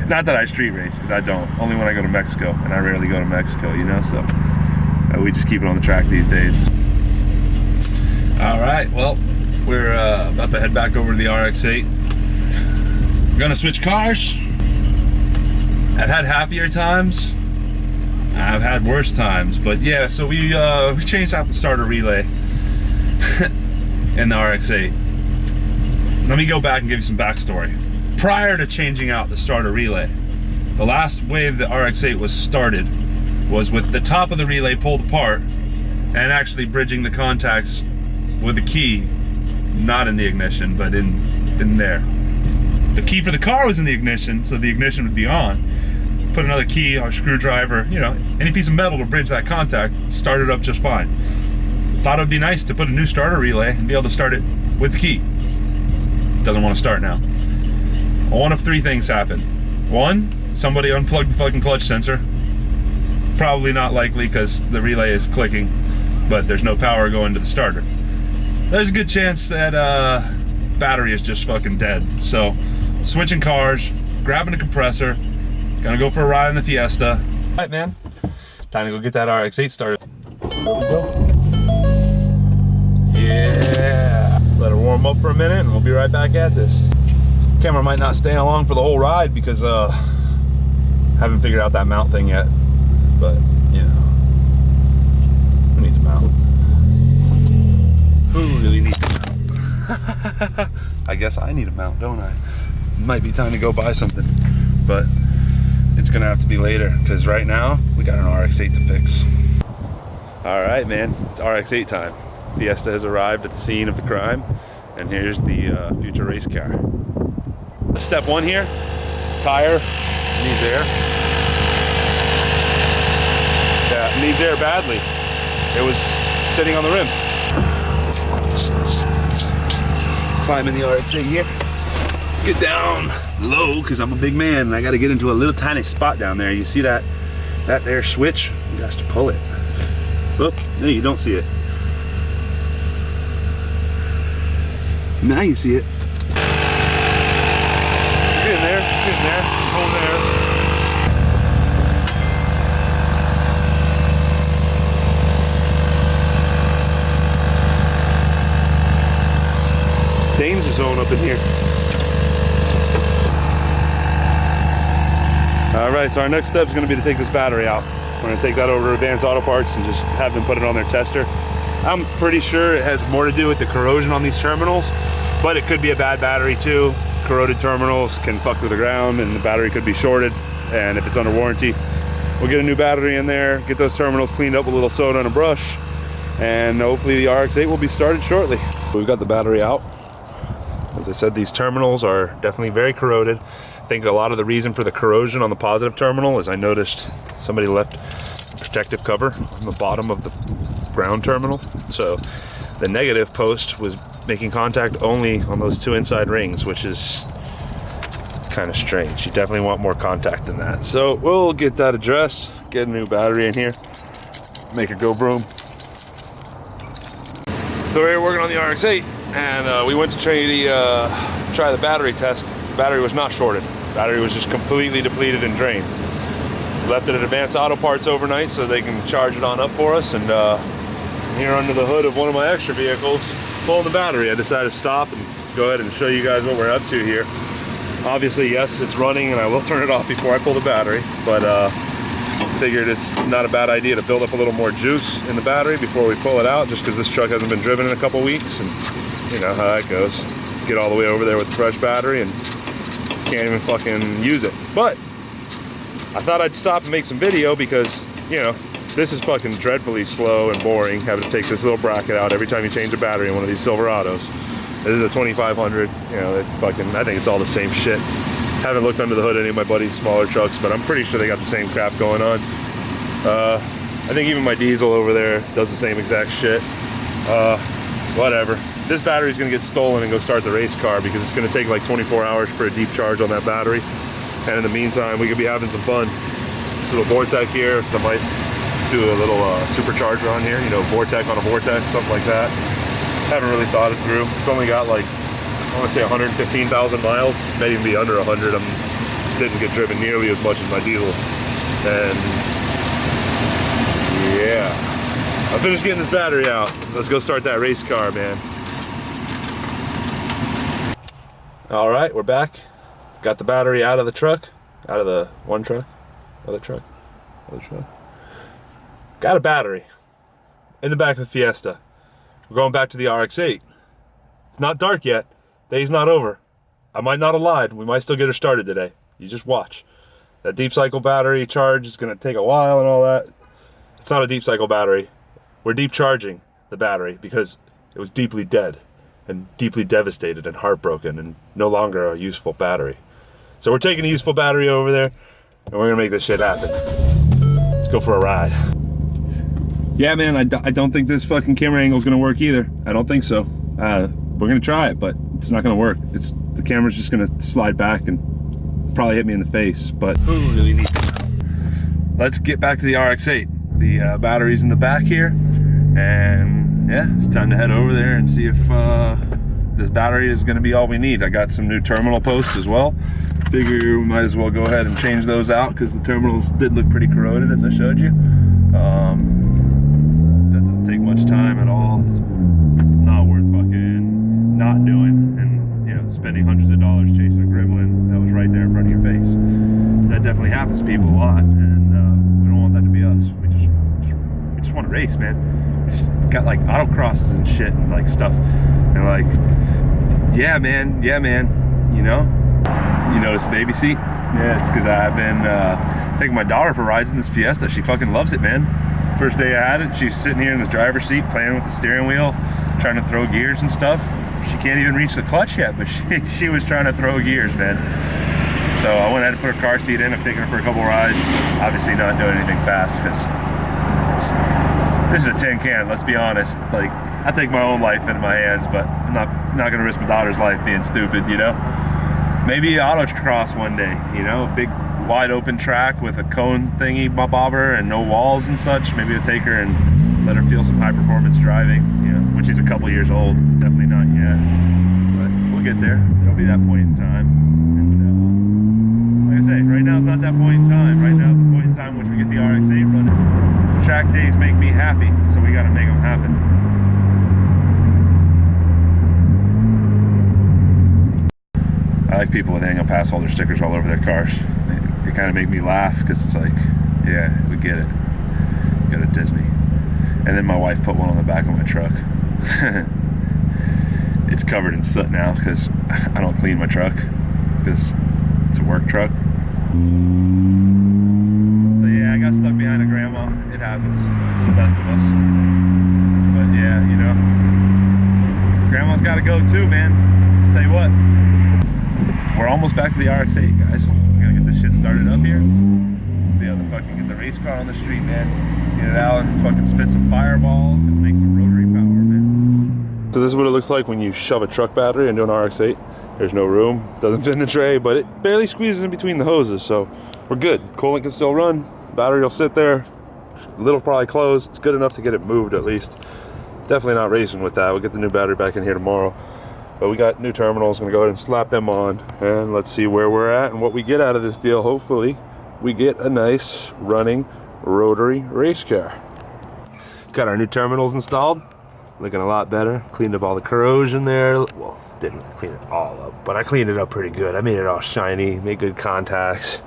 Not that I street race, because I don't. Only when I go to Mexico, and I rarely go to Mexico, you know, so we just keep it on the track these days. All right, well, we're about to head back over to the RX8. We're gonna switch cars. I've had happier times. I've had worse times, but yeah, so we changed out the starter relay in the RX8. Let me go back and give you some backstory. Prior to changing out the starter relay, the last way the RX8 was started was with the top of the relay pulled apart and actually bridging the contacts with a key, not in the ignition, but in there. The key for the car was in the ignition, so the ignition would be on. Put another key or screwdriver, you know, any piece of metal to bridge that contact, start it up just fine. Thought it would be nice to put a new starter relay and be able to start it with the key. Doesn't want to start now. One of three things happened. One, somebody unplugged the fucking clutch sensor. Probably not likely because the relay is clicking, but there's no power going to the starter. There's a good chance that battery is just fucking dead. So, switching cars, grabbing a compressor, gonna go for a ride in the Fiesta. All right, man. Time to go get that RX8 started. So there we go. Yeah. Let her warm up for a minute and we'll be right back at this. Camera might not stay along for the whole ride because haven't figured out that mount thing yet. But, you know, who needs a mount? Who really needs a mount? I guess I need a mount, don't I? It might be time to go buy something, but it's gonna have to be later because right now we got an RX8 to fix. All right, man, it's RX8 time. Fiesta has arrived at the scene of the crime, and here's the future race car. Step one here, tire needs air. Yeah, needs air badly. It was sitting on the rim. Climbing the RX8 here. Get down low, because I'm a big man and I got to get into a little tiny spot down there. You see that there switch? You got to pull it. Oh, no, you don't see it. Now you see it. Get in there, get in there, hold there. Danger zone up in here. All right, so our next step is going to be to take this battery out. We're going to take that over to Advanced Auto Parts and just have them put it on their tester. I'm pretty sure it has more to do with the corrosion on these terminals, but it could be a bad battery too. Corroded terminals can fuck with the ground and the battery could be shorted, and if it's under warranty, we'll get a new battery in there, get those terminals cleaned up with a little soda and a brush, and hopefully the RX8 will be started shortly. We've got the battery out. As I said, these terminals are definitely very corroded. I think a lot of the reason for the corrosion on the positive terminal is I noticed somebody left a protective cover on the bottom of the ground terminal. So the negative post was making contact only on those two inside rings, which is kind of strange. You definitely want more contact than that. So we'll get that addressed, get a new battery in here, make it go vroom. So we're here working on the RX8, and we went to try the battery test. The battery was not shorted. The battery was just completely depleted and drained. Left it at Advanced Auto Parts overnight so they can charge it on up for us, and here under the hood of one of my extra vehicles, pulling the battery, I decided to stop and go ahead and show you guys what we're up to here. Obviously, yes, it's running and I will turn it off before I pull the battery, but figured it's not a bad idea to build up a little more juice in the battery before we pull it out, just because this truck hasn't been driven in a couple weeks, and you know how that goes. Get all the way over there with the fresh battery and can't even fucking use it. But I thought I'd stop and make some video because, you know, this is fucking dreadfully slow and boring, having to take this little bracket out every time you change a battery in one of these Silverados. This is a 2500, you know, I think it's all the same shit. Haven't looked under the hood of any of my buddy's smaller trucks, but I'm pretty sure they got the same crap going on. I think even my diesel over there does the same exact shit. Whatever. This battery's gonna get stolen and go start the race car because it's gonna take like 24 hours for a deep charge on that battery. And in the meantime, we could be having some fun. This little Vortec here, I might do a little supercharger on here, you know, Vortec on a Vortec, something like that. Haven't really thought it through. It's only got like I want to say 115,000 miles, may even be under 100. Didn't get driven nearly as much as my diesel. And yeah, I finished getting this battery out. Let's go start that race car, man. All right, we're back. Got the battery out of the truck, out of the one truck, other truck. Got a battery in the back of the Fiesta. We're going back to the RX8. It's not dark yet. Day's not over. I might not have lied. We might still get her started today. You just watch. That deep cycle battery charge is gonna take a while and all that. It's not a deep cycle battery. We're deep charging the battery because it was deeply dead and deeply devastated and heartbroken and no longer a useful battery. So we're taking a useful battery over there and we're gonna make this shit happen. Let's go for a ride. Yeah, man, I don't think this fucking camera angle is gonna work either. I don't think so. We're gonna try it, but it's not gonna work. The camera's just gonna slide back and probably hit me in the face, but who really needs it? Let's get back to the RX8. The battery's in the back here, and yeah, it's time to head over there and see if this battery is gonna be all we need. I got some new terminal posts as well. Figure we might as well go ahead and change those out because the terminals did look pretty corroded, as I showed you. That doesn't take much time at all. It's not worth fucking not doing, and you know, spending hundreds of dollars chasing a gremlin that was right there in front of your face. So that definitely happens to people a lot, and we don't want that to be us. We just want to race, man. We just got like autocrosses and shit and like stuff, and like, yeah, man, you know. You notice the baby seat? Yeah, it's because I've been taking my daughter for rides in this Fiesta. She fucking loves it, man. First day I had it, she's sitting here in the driver's seat playing with the steering wheel, trying to throw gears and stuff. She can't even reach the clutch yet, but she was trying to throw gears, man. So I went ahead and put her car seat in. I've taken her for a couple rides. Obviously not doing anything fast because this is a tin can, let's be honest. Like, I take my own life into my hands, but I'm not gonna risk my daughter's life being stupid, you know? Maybe autocross one day, you know, a big wide open track with a cone thingy bobber and no walls and such. Maybe I'll take her and let her feel some high performance driving, you know, when she's a couple years old. Definitely not yet, but we'll get there. There'll be that point in time. And like I say, right now is not that point in time. Right now is the point in time which we get the RX8 running. Track days make me happy, so we gotta make them happen. I like people with hang up pass holder stickers all over their cars. They kind of make me laugh because it's like, yeah, we get it. Go to Disney. And then my wife put one on the back of my truck. It's covered in soot now because I don't clean my truck because it's a work truck. So yeah, I got stuck behind a grandma. It happens to the best of us. But yeah, you know, grandma's got to go too, man. I'll tell you what. We're almost back to the RX8, guys. We gotta get this shit started up here. Be able to fucking get the race car on the street, man. Get it out and fucking spit some fireballs and make some rotary power, man. So this is what it looks like when you shove a truck battery into an RX8. There's no room, doesn't fit in the tray, but it barely squeezes in between the hoses, so we're good. Coolant can still run, battery will sit there. The lid'll probably close. It's good enough to get it moved at least. Definitely not racing with that. We'll get the new battery back in here tomorrow. But we got new terminals, gonna go ahead and slap them on and let's see where we're at and what we get out of this deal. Hopefully we get a nice running rotary race car. Got our new terminals installed, looking a lot better. Cleaned up all the corrosion there. Well, didn't clean it all up, but I cleaned it up pretty good. I made it all shiny, made good contacts.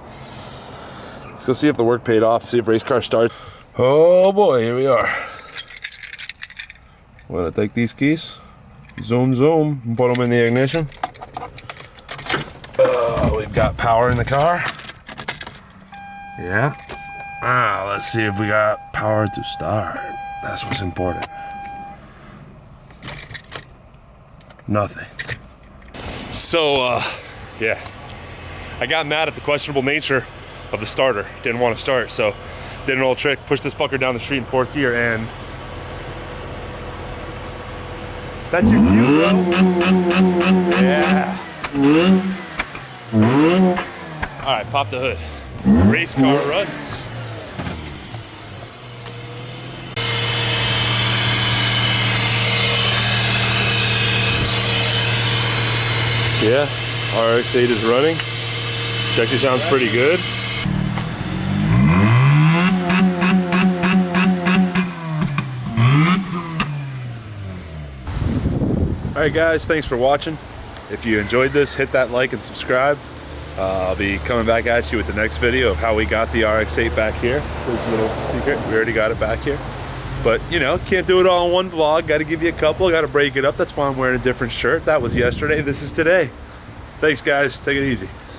Let's go see if the work paid off, see if race car starts. Oh boy, here we are. I'm gonna take these keys. Zoom, zoom, and put them in the ignition. We've got power in the car. Yeah. Let's see if we got power to start. That's what's important. Nothing. So, yeah. I got mad at the questionable nature of the starter. Didn't want to start, so did an old trick, pushed this fucker down the street in 4th gear, and that's your cue, bro. Yeah. All right, pop the hood. Race car runs. Yeah, RX8 is running. Actually sounds pretty good. Alright guys, thanks for watching. If you enjoyed this, hit that like and subscribe. I'll be coming back at you with the next video of how we got the RX8 back here. There's a little secret, we already got it back here. But you know, can't do it all in one vlog, gotta give you a couple, gotta break it up. That's why I'm wearing a different shirt. That was yesterday, this is today. Thanks guys, take it easy.